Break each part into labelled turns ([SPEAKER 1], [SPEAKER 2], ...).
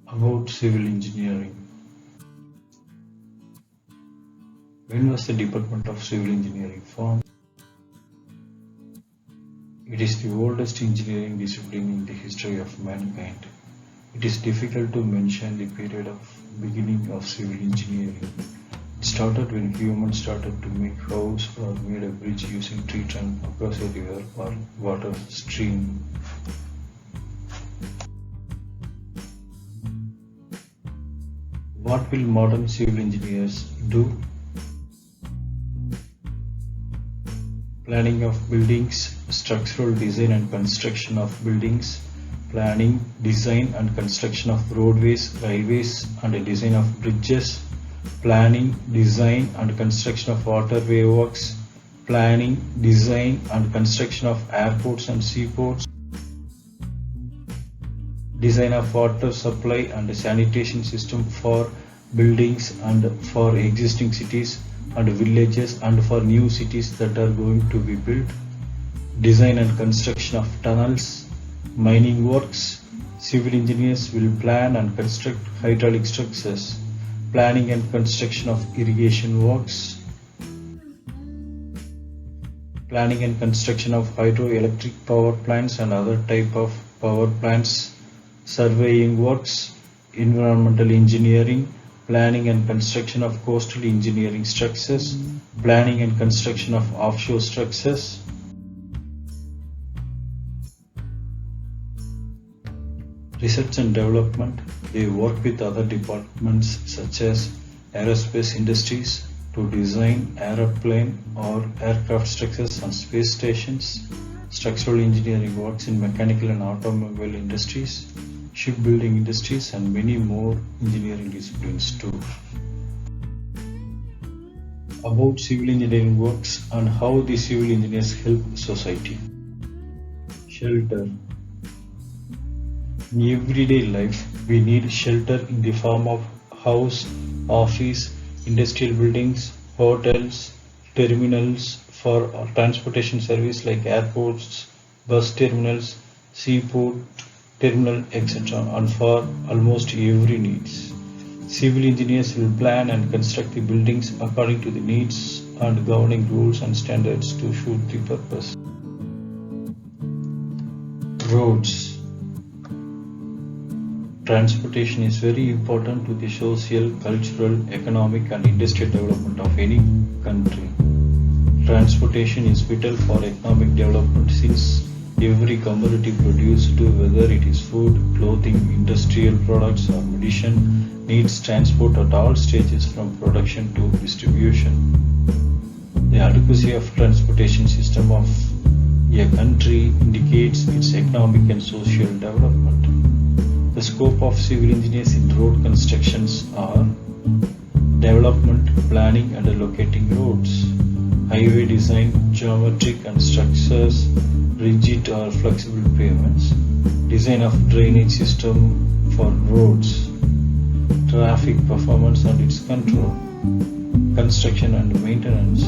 [SPEAKER 1] About civil engineering. When was the Department of Civil Engineering formed? It is the oldest engineering discipline in the history of mankind. It is difficult to mention the period of beginning of civil engineering. It started when humans started to make house or made a bridge using tree trunk across a river or water stream. What will modern civil engineers do? Planning of buildings, structural design and construction of buildings, planning, design and construction of roadways, railways and design of bridges, planning, design and construction of waterway works, planning, design and construction of airports and seaports, design of water supply and sanitation system for buildings and for existing cities and villages and for new cities that are going to be built, design and construction of tunnels, mining works. Civil engineers will plan and construct hydraulic structures, planning and construction of irrigation works, planning and construction of hydroelectric power plants and other type of power plants, surveying works, environmental engineering, planning and construction of coastal engineering structures, planning and construction of offshore structures, research and development. They work with other departments such as aerospace industries to design aeroplane or aircraft structures and space stations. Structural engineering works in mechanical and automobile industries, shipbuilding industries and many more engineering disciplines too. About civil engineering works and how the civil engineers help society. Shelter. In everyday life, we need shelter in the form of house, office, industrial buildings, hotels, terminals for transportation service like airports, bus terminals, seaport terminal, etc. and for almost every needs. Civil engineers will plan and construct the buildings according to the needs and governing rules and standards to suit the purpose. Roads. Transportation is very important to the social, cultural, economic and industrial development of any country. Transportation is vital for economic development since every commodity produced, whether it is food, clothing, industrial products or medicine, needs transport at all stages from production to distribution. The adequacy of transportation system of a country indicates its economic and social development. The scope of civil engineers in road constructions are development, planning and locating roads, highway design, geometric and structures, rigid or flexible pavements, design of drainage system for roads, traffic performance and its control, construction and maintenance,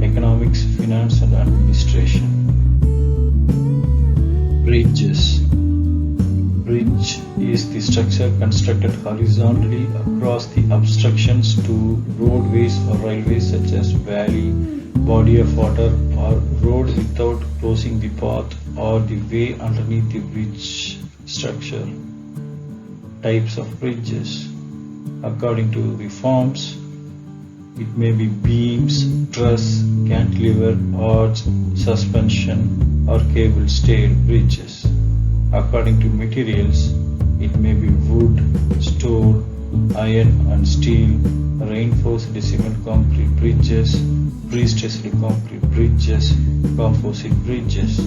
[SPEAKER 1] economics, finance and administration. Bridges. Bridge is the structure constructed horizontally across the obstructions to roadways or railways such as valley, body of water or road without closing the path or the way underneath the bridge structure. Types of bridges. According to the forms, it may be beams, truss, cantilever, arch, suspension or cable stayed bridges. According to materials, it may be wood, stone, iron and steel, reinforced cement concrete bridges, pre-stressed concrete bridges, composite bridges.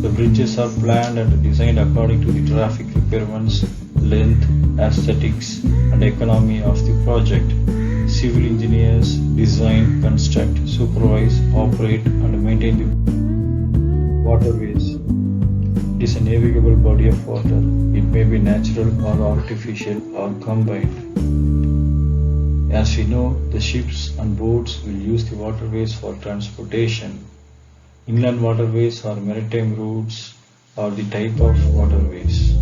[SPEAKER 1] The bridges are planned and designed according to the traffic requirements, length, aesthetics and economy of the project. Civil engineers design, construct, supervise, operate and maintain the waterways. It is a navigable body of water. It may be natural or artificial or combined. As we know, the ships and boats will use the waterways for transportation. Inland waterways or maritime routes are the type of waterways.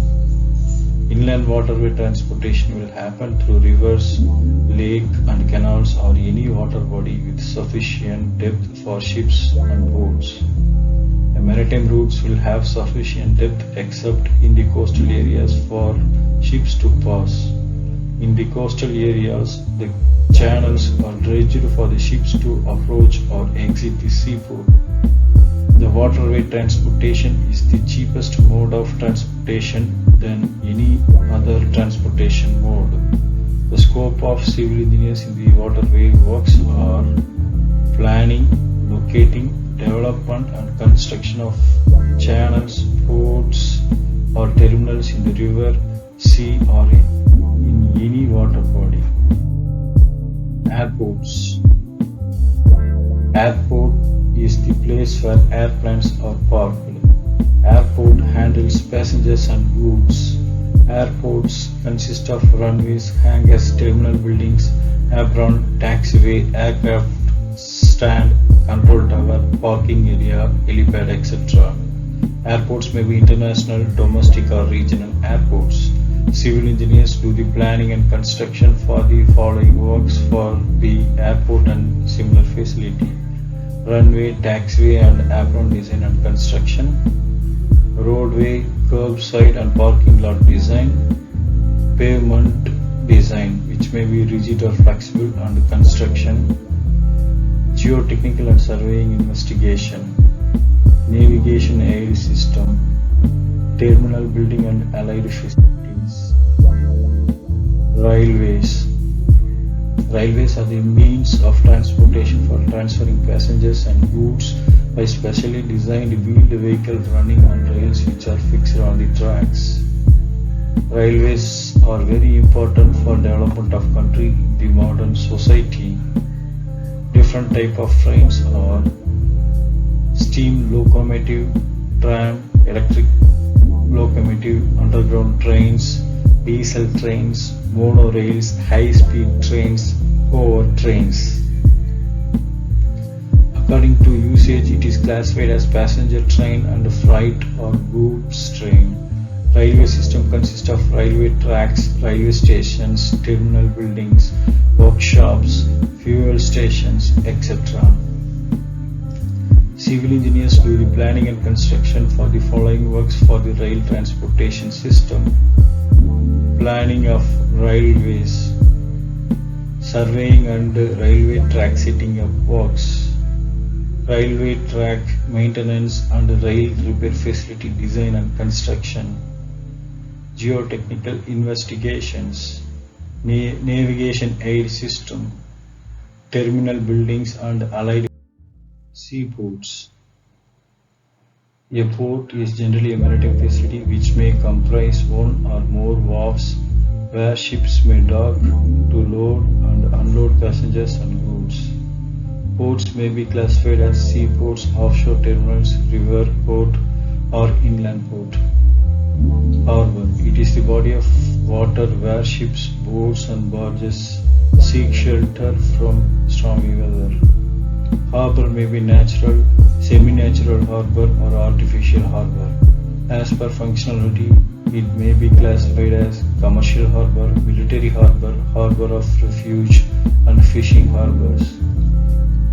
[SPEAKER 1] Inland waterway transportation will happen through rivers, lake and canals or any water body with sufficient depth for ships and boats. The maritime routes will have sufficient depth except in the coastal areas for ships to pass. In the coastal areas, the channels are dredged for the ships to approach or exit the seaport. The waterway transportation is the cheapest mode of transportation than any other transportation mode. The scope of civil engineers in the waterway works are planning, locating, development and construction of channels, ports or terminals in the river, sea or in any water body. Airports. Airport is the place where airplanes are parked. Airport handles passengers and goods. Airports consist of runways, hangars, terminal buildings, apron, taxiway, aircraft stand, control tower, parking area, helipad, etc. Airports may be international, domestic or regional airports. Civil engineers do the planning and construction for the following works for the airport and similar facility: runway, taxiway and apron design and construction, roadway, curbside and parking lot design, pavement design which may be rigid or flexible and construction, geotechnical and surveying investigation, navigation aid system, terminal building and allied facilities. Railways. Railways are the means of transportation for transferring passengers and goods by specially designed wheeled vehicles running on rails which are fixed on the tracks. Railways are very important for development of country in the modern society. Different type of trains are steam locomotive, tram, electric locomotive, underground trains, diesel trains, monorails, high-speed trains, over trains. According to usage, it is classified as passenger train and freight or goods train. Railway system consists of railway tracks, railway stations, terminal buildings, workshops, fuel stations, etc. Civil engineers do the planning and construction for the following works for the rail transportation system: planning of railways, surveying and railway track setting up works, railway track maintenance and rail repair facility design and construction, geotechnical investigations, navigation aid system, terminal buildings and allied. Seaports. A port is generally a maritime facility which may comprise one or more wharves where ships may dock to load and unload passengers and goods. Ports may be classified as seaports, offshore terminals, river port or inland port. Harbor. It is the body of water where ships, boats and barges seek shelter from stormy weather. Harbor may be natural, semi-natural harbor or artificial harbor. As per functionality, it may be classified as commercial harbor, military harbor, harbor of refuge and fishing harbors.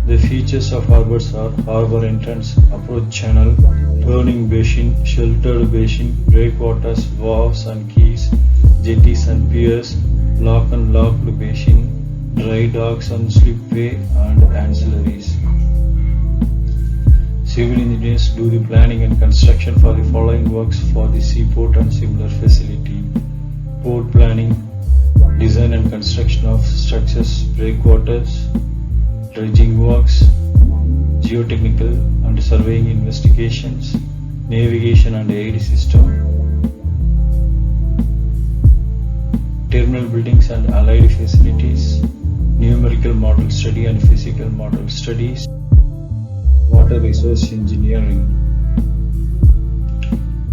[SPEAKER 1] The features of harbors are harbor entrance, approach channel, turning basin, sheltered basin, breakwaters, wharves and quays, jetties and piers, lock and locked basin, dry docks and slipway and ancillaries. Civil engineers do the planning and construction for the following works for the seaport and similar facility: port planning, design and construction of structures, breakwaters, dredging works, geotechnical and surveying investigations, navigation and aid system, terminal buildings and allied facilities, numerical model study and physical model studies, water resource engineering.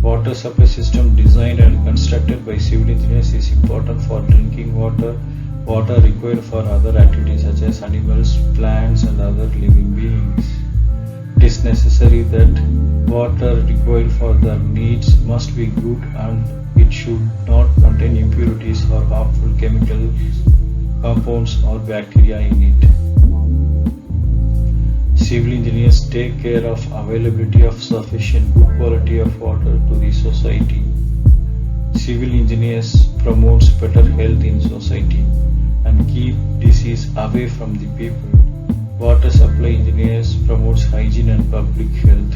[SPEAKER 1] Water supply system designed and constructed by civil engineers is important for drinking water, water required for other activities such as animals, plants and other living beings. It is necessary that water required for their needs must be good and it should not contain impurities or harmful chemical compounds or bacteria in it. Civil engineers take care of availability of sufficient good quality of water to the society. Civil engineers promotes better health in society and keep disease away from the people. Water supply engineers promotes hygiene and public health.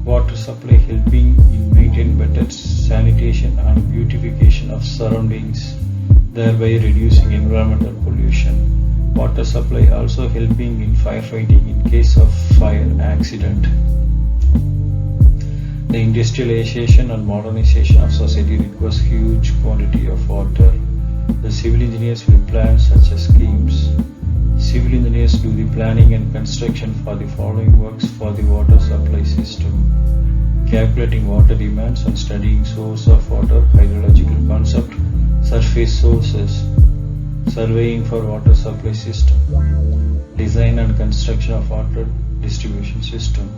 [SPEAKER 1] Water supply helping in maintain better sanitation and beautification of surroundings, thereby reducing environmental pollution. Water supply also helping in firefighting in case of fire accident. The industrialization and modernization of society requires huge quantity of water. The civil engineers will plan such as schemes. Civil engineers do the planning and construction for the following works for the water supply system: calculating water demands and studying source of water, hydrological concept, surface sources, surveying for water supply system, design and construction of water distribution system,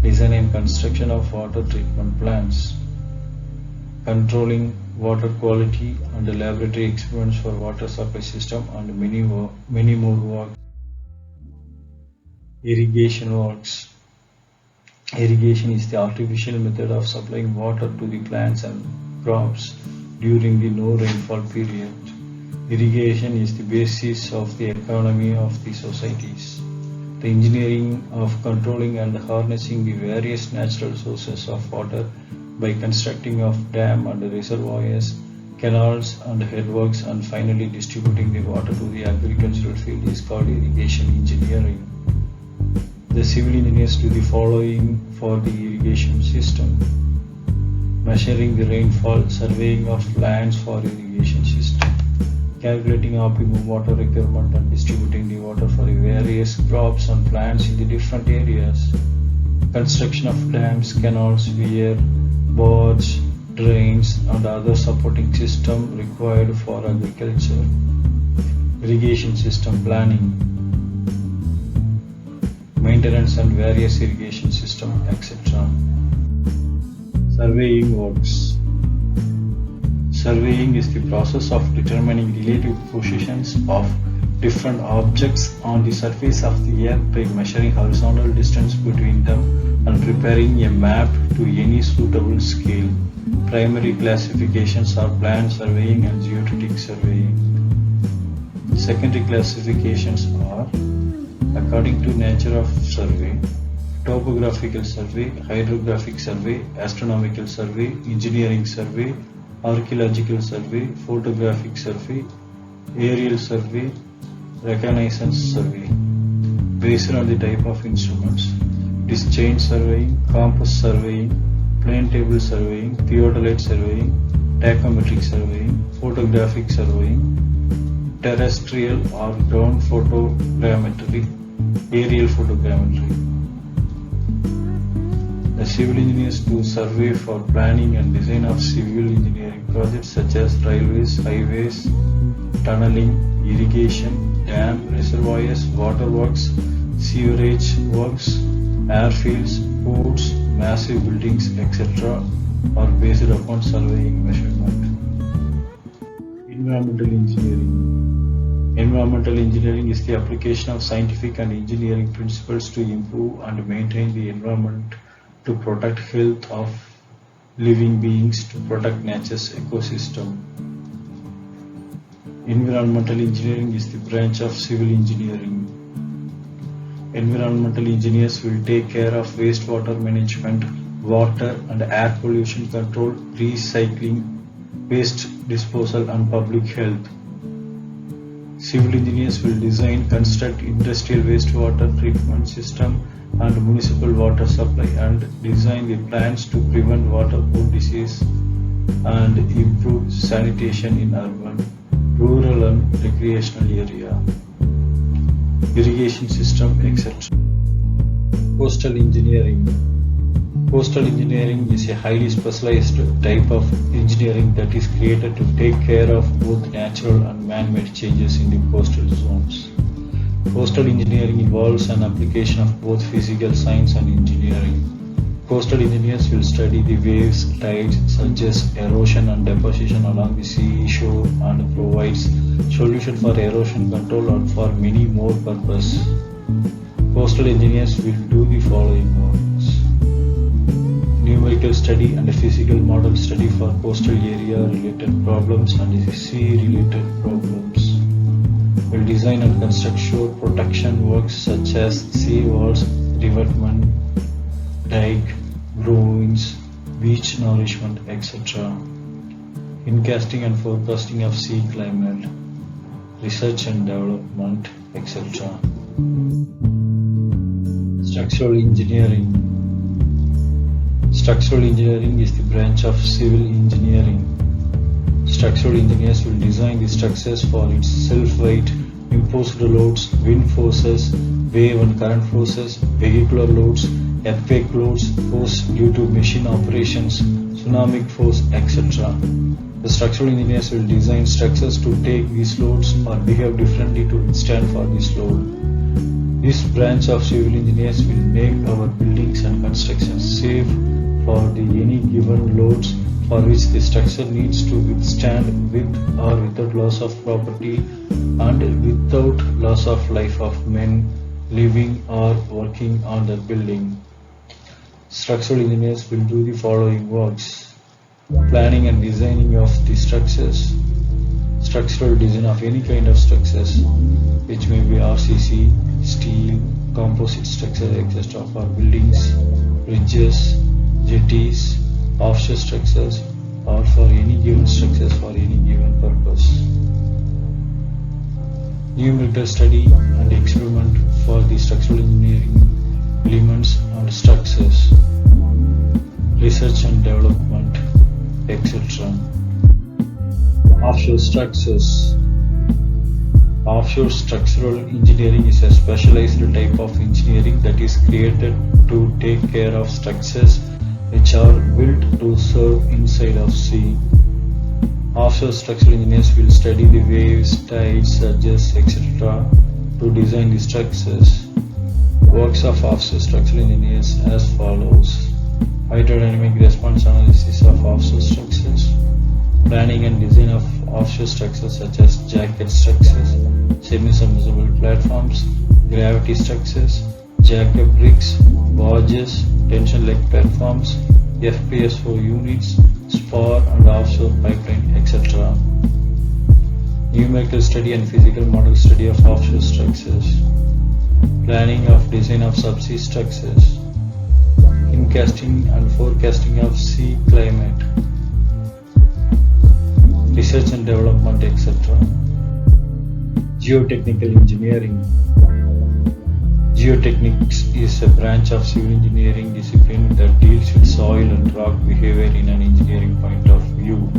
[SPEAKER 1] design and construction of water treatment plants, controlling water quality and laboratory experiments for water supply system, and many more work. Irrigation works. Irrigation is the artificial method of supplying water to the plants and crops during the no rainfall period. Irrigation is the basis of the economy of the societies. The engineering of controlling and harnessing the various natural sources of water by constructing of dam and reservoirs, canals and headworks, and finally distributing the water to the agricultural field is called irrigation engineering. The civil engineers do the following for the irrigation system: measuring the rainfall, surveying of lands for irrigation system, calculating optimum water requirement and distributing the water for the various crops and plants in the different areas, construction of dams, canals, weir, bores, drains and other supporting system required for agriculture, irrigation system planning, maintenance and various irrigation system, etc. Surveying works. Surveying is the process of determining relative positions of different objects on the surface of the earth by measuring horizontal distance between them and preparing a map to any suitable scale. Primary classifications are plant surveying and geodetic surveying. Secondary classifications are according to nature of survey: topographical survey, hydrographic survey, astronomical survey, engineering survey, archaeological survey, photographic survey, aerial survey, reconnaissance survey. Based on the type of instruments, it is chain surveying, compass surveying, plane table surveying, theodolite surveying, tachometric surveying, photographic surveying, terrestrial or ground photogrammetry, aerial photogrammetry. The civil engineers do survey for planning and design of civil engineering projects such as railways, highways, tunneling, irrigation, dam, reservoirs, waterworks, sewerage works, airfields, ports, massive buildings, etc. are based upon surveying measurement. Environmental engineering. Environmental engineering is the application of scientific and engineering principles to improve and maintain the environment, to protect health of living beings, to protect nature's ecosystem. Environmental engineering is the branch of civil engineering. Environmental engineers will take care of wastewater management, water and air pollution control, recycling, waste disposal and public health. Civil engineers will design, construct industrial wastewater treatment system and municipal water supply and design the plans to prevent waterborne disease and improve sanitation in urban, rural and recreational area, irrigation system, etc. Coastal engineering. Coastal engineering is a highly specialized type of engineering that is created to take care of both natural and man-made changes in the coastal zones. Coastal engineering involves an application of both physical science and engineering. Coastal engineers will study the waves, tides, surges, erosion and deposition along the seashore and provides solution for erosion control and for many more purposes. Coastal engineers will do the following works: numerical study and physical model study for coastal area related problems and sea related problems. Will design and construct shore protection works such as sea walls, revetment, dike, groins, beach nourishment, etc. Incasting and forecasting of sea climate, research and development, etc. Structural engineering. Structural engineering is the branch of civil engineering. Structural engineers will design the structures for its self-weight, imposed loads, wind forces, wave and current forces, vehicular loads, earthquake loads, force due to machine operations, tsunami force, etc. The structural engineers will design structures to take these loads or behave differently to withstand for this load. This branch of civil engineers will make our buildings and constructions safe for any given loads for which the structure needs to withstand with or without loss of property and without loss of life of men living or working on the building. Structural engineers will do the following works: planning and designing of the structures, structural design of any kind of structures, which may be RCC, steel, composite structures, etc. for buildings, bridges, jetties, offshore structures, or for any given structures for any given purpose. Numerical study and experiment for the structural engineering elements and structures, research and development, etc. Offshore structures. Offshore structural engineering is a specialized type of engineering that is created to take care of structures which are built to serve inside of sea. Offshore structural engineers will study the waves, tides, surges, etc. to design the structures. Works of offshore structural engineers as follows: hydrodynamic response analysis of offshore structures, planning and design of offshore structures such as jacket structures, semi-submersible platforms, gravity structures, jacket bricks, barges, tension leg platforms, FPSO units, spar and offshore pipeline, etc. Numerical study and physical model study of offshore structures, planning of design of subsea structures, incasting and forecasting of sea climate, research and development, etc. Geotechnical engineering. Geotechnics is a branch of civil engineering discipline that deals with soil and rock behavior in an engineering point of view.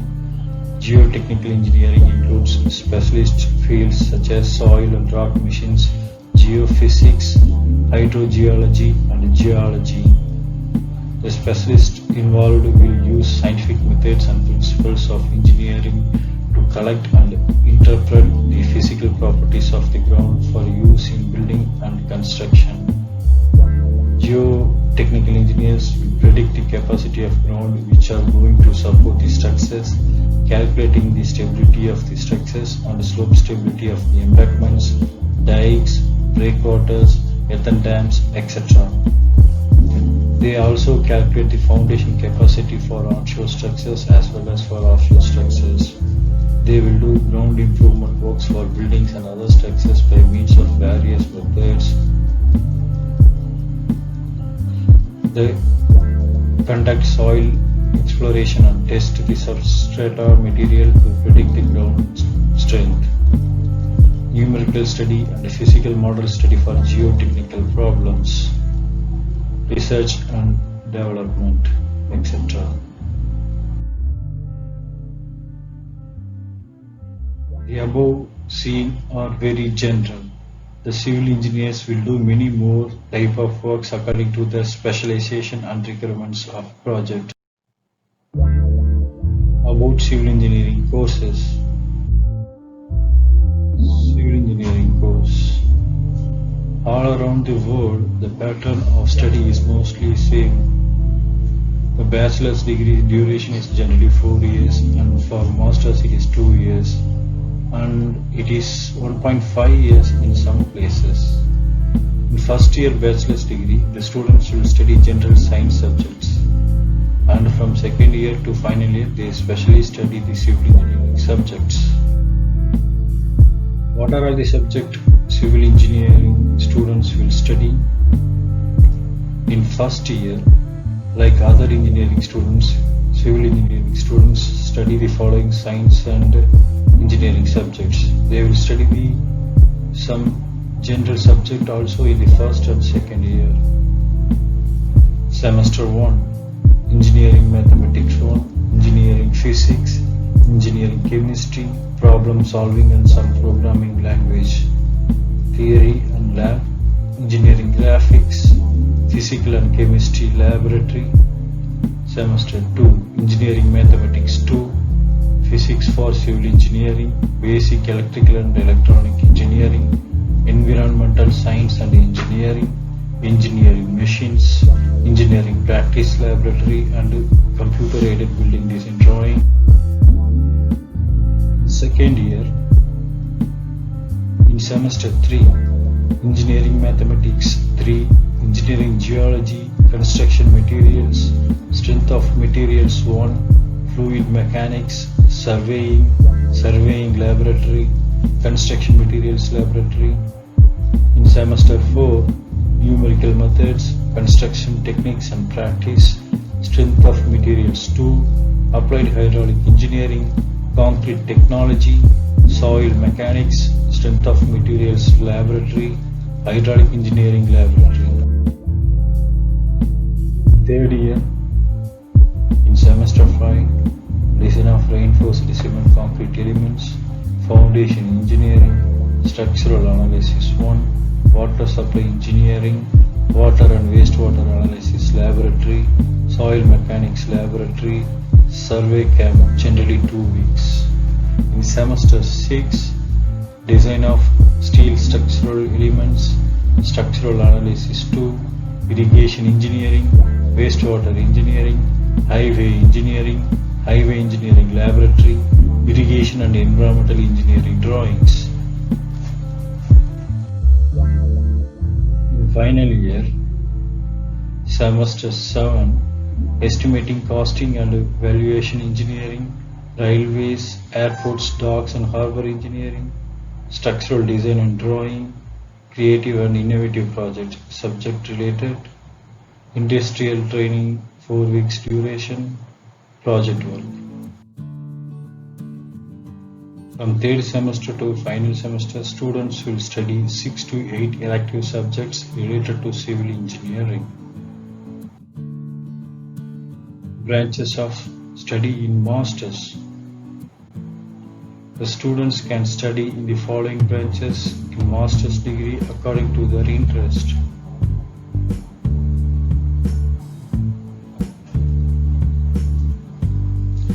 [SPEAKER 1] Geotechnical engineering includes specialist fields such as soil and rock machines, geophysics, hydrogeology, and geology. The specialist involved will use scientific methods and principles of engineering to collect and interpret the physical properties of the ground for use in building and construction. Geotechnical engineers will predict the capacity of ground which are going to support the structures, calculating the stability of the structures and slope stability of the embankments, dikes, breakwaters, earthen dams, etc. They also calculate the foundation capacity for onshore structures as well as for offshore structures. They will do ground improvement works for buildings and other structures by means of various methods. They conduct soil exploration and test the substrata material to predict the ground strength. Numerical study and physical model study for geotechnical problems, research and development, etc. The above seen are very general. The civil engineers will do many more type of works according to their specialization and requirements of project. About civil engineering courses. Civil engineering course. All around the world, the pattern of study is mostly same. The bachelor's degree duration is generally 4 years, and for master's it is 2 years, and it is 1.5 years in some places. In first year bachelor's degree, the students will study general science subjects, and from second year to final year, they specially study the civil engineering subjects. What are all the subjects civil engineering students will study? In first year, like other engineering students, civil engineering students study the following science and engineering subjects. They will study some general subject also in the first and second year. Semester 1, Engineering Mathematics 1, Engineering Physics, Engineering Chemistry, Problem Solving and some Programming Language, Theory and Lab, Engineering Graphics, Physical and Chemistry Laboratory. Semester 2, Engineering Mathematics 2, Physics for Civil Engineering, Basic Electrical and Electronic Engineering, Environmental Science and Engineering, Engineering Machines, Engineering Practice Laboratory and Computer Aided Building Design Drawing. Second year, in Semester 3, Engineering Mathematics 3, Engineering Geology, Construction Materials, Strength of Materials 1, Fluid Mechanics, Surveying, Surveying Laboratory, Construction Materials Laboratory. In Semester 4, Numerical Methods, Construction Techniques and Practice, Strength of Materials 2, Applied Hydraulic Engineering, Concrete Technology, Soil Mechanics, Strength of Materials Laboratory, Hydraulic Engineering Laboratory. Third year, in Semester 5, Design of Reinforced Cement Concrete Elements, Foundation Engineering, Structural Analysis 1, Water Supply Engineering, Water and Wastewater Analysis Laboratory, Soil Mechanics Laboratory, Survey Camp, generally 2 weeks. In Semester 6, Design of Steel Structural Elements, Structural Analysis 2, Irrigation Engineering, Wastewater Engineering, Highway Engineering, Highway Engineering Laboratory, Irrigation and Environmental Engineering Drawings. In final year, Semester 7, Estimating, Costing and Valuation Engineering, Railways, Airports, Docks and Harbour Engineering, Structural Design and Drawing, Creative and Innovative Project subject related, Industrial Training 4 weeks duration, Project work. From third semester to final semester, students will study 6 to 8 elective subjects related to civil engineering. Branches of study in masters. The students can study in the following branches in master's degree according to their interest.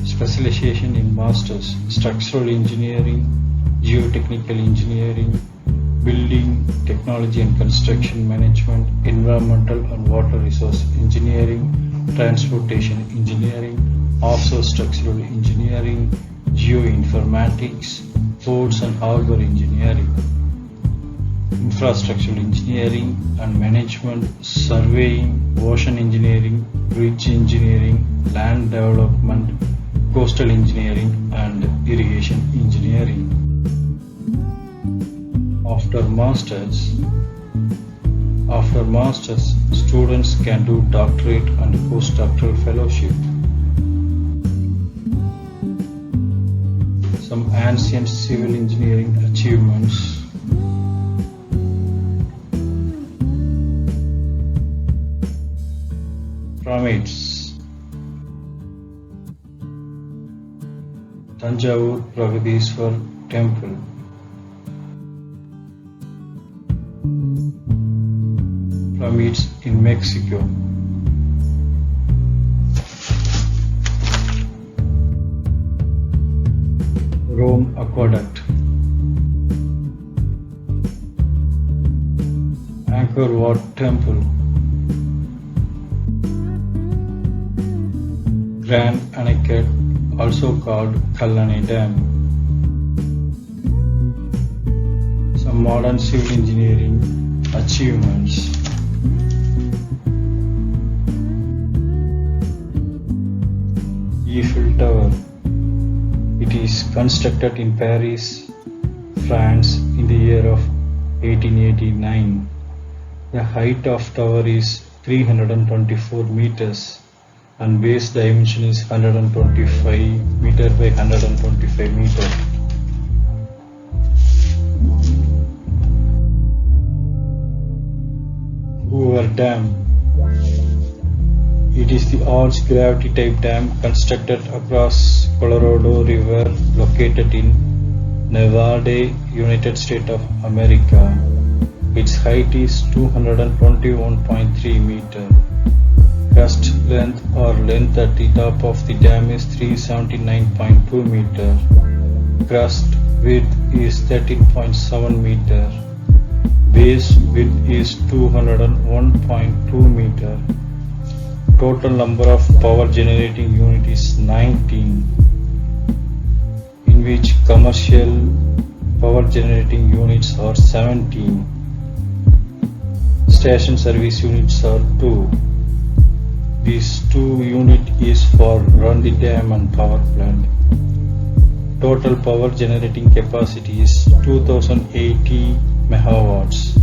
[SPEAKER 1] Specialization in masters: structural engineering, geotechnical engineering, building, technology and construction management, environmental and water resource engineering, transportation engineering, offshore structural engineering, geoinformatics, ports and harbor engineering, infrastructural engineering and management, surveying, ocean engineering, bridge engineering, land development, coastal engineering and irrigation engineering. After masters, students can do doctorate and postdoctoral fellowship. Some ancient civil engineering achievements. Pyramids. Tanjavur Pragadishwar Temple. Pyramids in Mexico. Rome Aqueduct. Angkor Wat Temple, Grand Aniket, also called Kalani Dam. Some modern civil engineering achievements. Eiffel Tower. It is constructed in Paris, France in the year of 1889. The height of tower is 324 meters and base dimension is 125 meter by 125 meter. Hoover Dam. It is the arch gravity type dam constructed across Colorado River located in Nevada, United States of America. Its height is 221.3 meter. Crest length or length at the top of the dam is 379.2 meter. Crest width is 13.7 meter. Base width is 201.2 meter. Total number of power generating unit is 19, in which commercial power generating units are 17. Station service units are 2. These 2 units is for run the dam and power plant. Total power generating capacity is 2080 megawatts.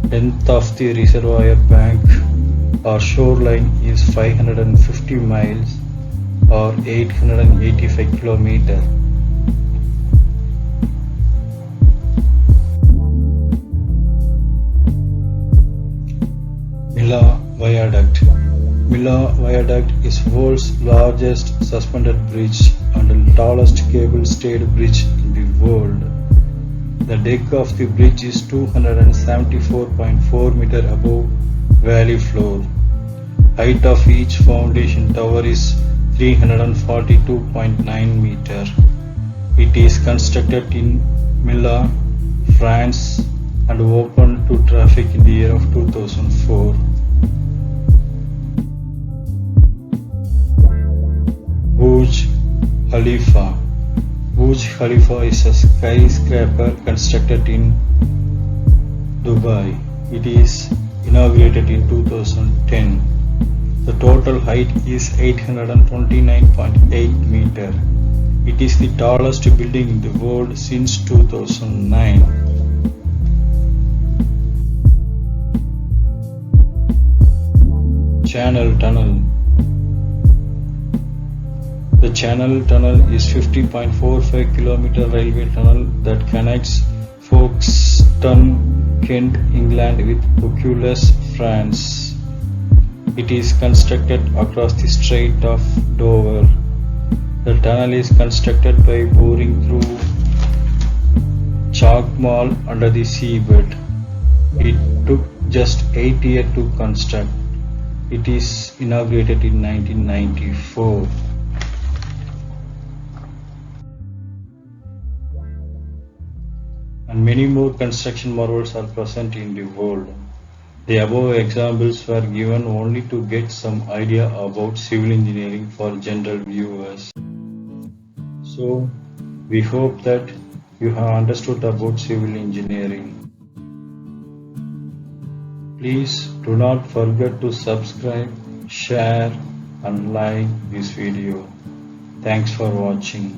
[SPEAKER 1] Length of the reservoir bank or shoreline is 550 miles or 885 kilometers. Mila Viaduct. Mila Viaduct is world's largest suspended bridge and the tallest cable-stayed bridge in the world. The deck of the bridge is 274.4 meters above valley floor. Height of each foundation tower is 342.9 meters. It is constructed in Mila, France and opened to traffic in the year of 2004. Burj Khalifa. Burj Khalifa is a skyscraper constructed in Dubai. It is inaugurated in 2010. The total height is 829.8 meters. It is the tallest building in the world since 2009. Channel Tunnel. The Channel Tunnel is 50.45 km railway tunnel that connects Folkestone, Kent, England with Vaucluse, France. It is constructed across the Strait of Dover. The tunnel is constructed by boring through chalk marl under the seabed. It took just 8 years to construct. It is inaugurated in 1994. And many more construction marvels are present in the world. The above examples were given only to get some idea about civil engineering for general viewers. So, we hope that you have understood about civil engineering. Please do not forget to subscribe, share and like this video. Thanks for watching.